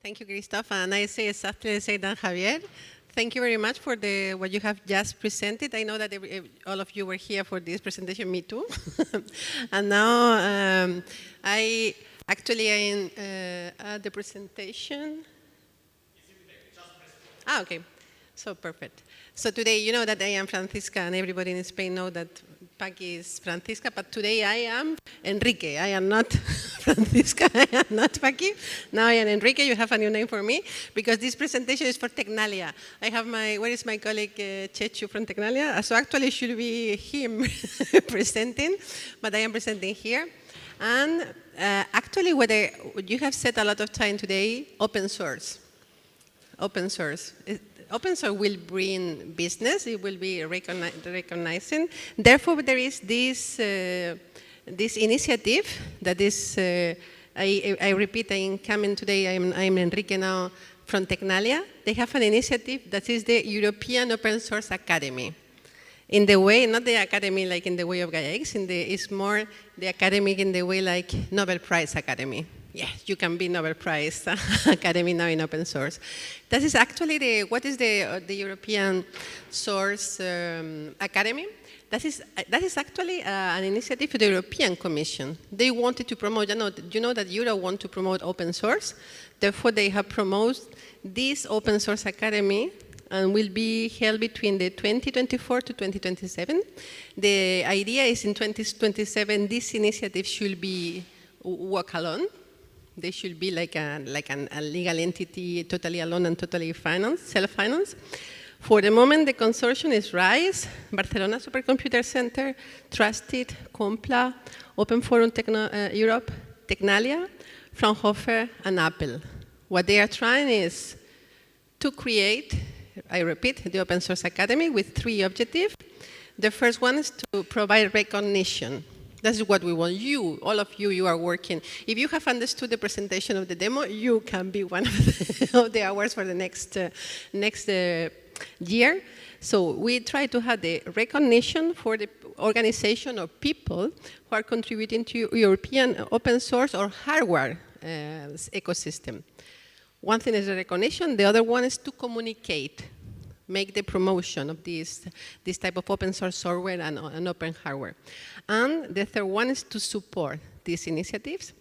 Thank you, Christoph. And I say exactly the same than Javier. Thank you very much for what you have just presented. I know that all of you were here for this presentation, me too. And now I am at the presentation. Okay. So perfect. So today, you know that I am Francisca, and everybody in Spain knows that Paqui is Francisca, but today I am Enrique. I am not Francisca, I am not Paqui. Now I am Enrique. You have a new name for me, because this presentation is for Tecnalia. I have where is my colleague Chechu from Tecnalia? So actually it should be him presenting, but I am presenting here. And actually you have said a lot of time today, open source. Open source. Open source will bring business, it will be recognizing. Therefore, there is this initiative that is, I repeat, I am coming today, I'm Enrique now from Tecnalia. They have an initiative that is the European Open Source Academy. In the way, not the academy like in the way of Gaia-X, it's more the academic in the way like Nobel Prize Academy. Yes, you can be Nobel Prize Academy now in open source. That is actually what is the European Source Academy? That is actually an initiative of the European Commission. They wanted to promote, you know that Europe want to promote open source. Therefore, they have promoted this Open Source Academy and will be held between the 2024 to 2027. The idea is in 2027, this initiative should be walk alone. They should be like a legal entity, totally alone and totally self-financed. For the moment, the consortium is RISE, Barcelona Supercomputer Center, Trusted, Compla, Open Forum Europe, Tecnalia, Fraunhofer, and Apple. What they are trying is to create, I repeat, the Open Source Academy with 3 objectives. The first one is to provide recognition. That's what we want. All of you are working. If you have understood the presentation of the demo, you can be one of the awards for the next year. So we try to have the recognition for the organization of people who are contributing to European open source or hardware ecosystem. One thing is the recognition. The other one is to communicate, make the promotion of this type of open source software and open hardware. And the third one is to support these initiatives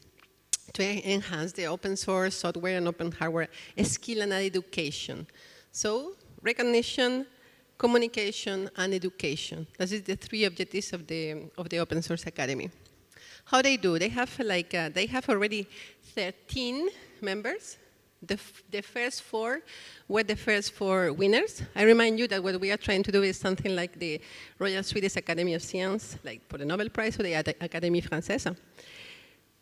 to enhance the open source software and open hardware skill and education. So recognition, communication, and education. That is the 3 objectives of the Open Source Academy. How they do? They have they have already 13 members. The first 4 were the first 4 winners. I remind you that what we are trying to do is something like the Royal Swedish Academy of Science, like for the Nobel Prize or the Académie Française.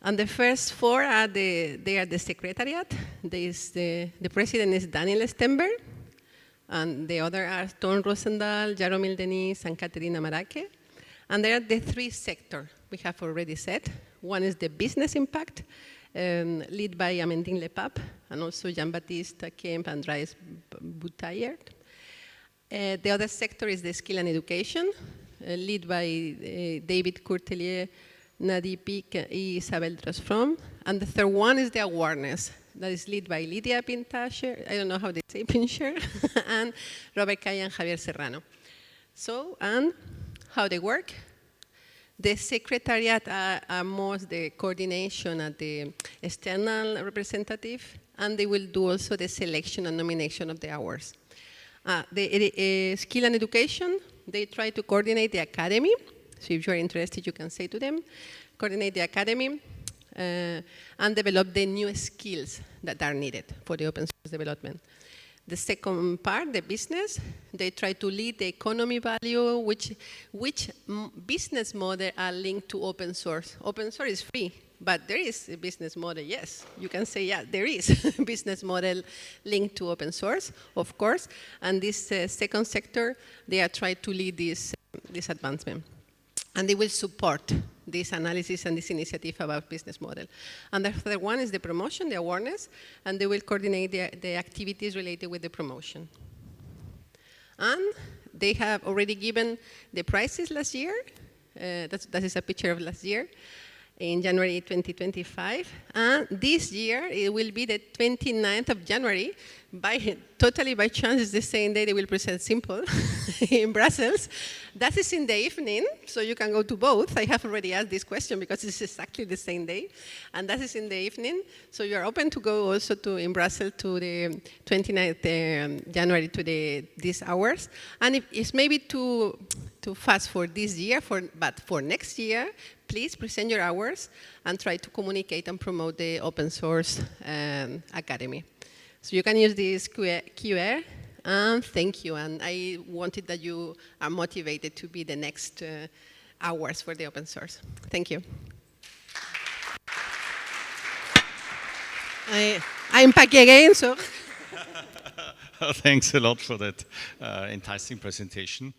And the first 4 are the secretariat. The president is Daniel Stenberg, and the other are Tom Rosendahl, Jaromil Denis, and Katerina Marake. And there are the 3 sectors we have already said. One is the business impact, led by Amandine Lepap, and also Jean-Baptiste Kemp and Dries Boutaillard. The other sector is the skill and education, led by David Courtelier, Nadi Pic, and Isabel Drosfrom. And the third one is the awareness, that is led by Lydia Pintasher, I don't know how they say Pincher, and Robert Kaya and Javier Serrano. So, and how they work? The secretariat are more the coordination at the external representative, and they will do also the selection and nomination of the awards. The skill and education, they try to coordinate the academy. So if you're interested, you can say to them, coordinate the academy and develop the new skills that are needed for the open source development. The second part, the business, they try to lead the economy value, which business model are linked to open source. Open source is free, but there is a business model, yes. You can say, yeah, there is a business model linked to open source, of course. And this second sector, they are trying to lead this advancement. And they will support this analysis and this initiative about business model. And the third one is the promotion, the awareness, and they will coordinate the activities related with the promotion. And they have already given the prizes last year. That is a picture of last year. in January 2025. And this year, it will be the 29th of January. Totally by chance, it's the same day they will present Simple in Brussels. That is in the evening, so you can go to both. I have already asked this question because it's exactly the same day. And that is in the evening, so you're open to go also in Brussels to the 29th January to these hours. And it's maybe too fast for this year, but for next year, please present your hours and try to communicate and promote the open source academy. So you can use this QR, and thank you. And I wanted that you are motivated to be the next hours for the open source. Thank you. I'm Paki again, so. Thanks a lot for that enticing presentation.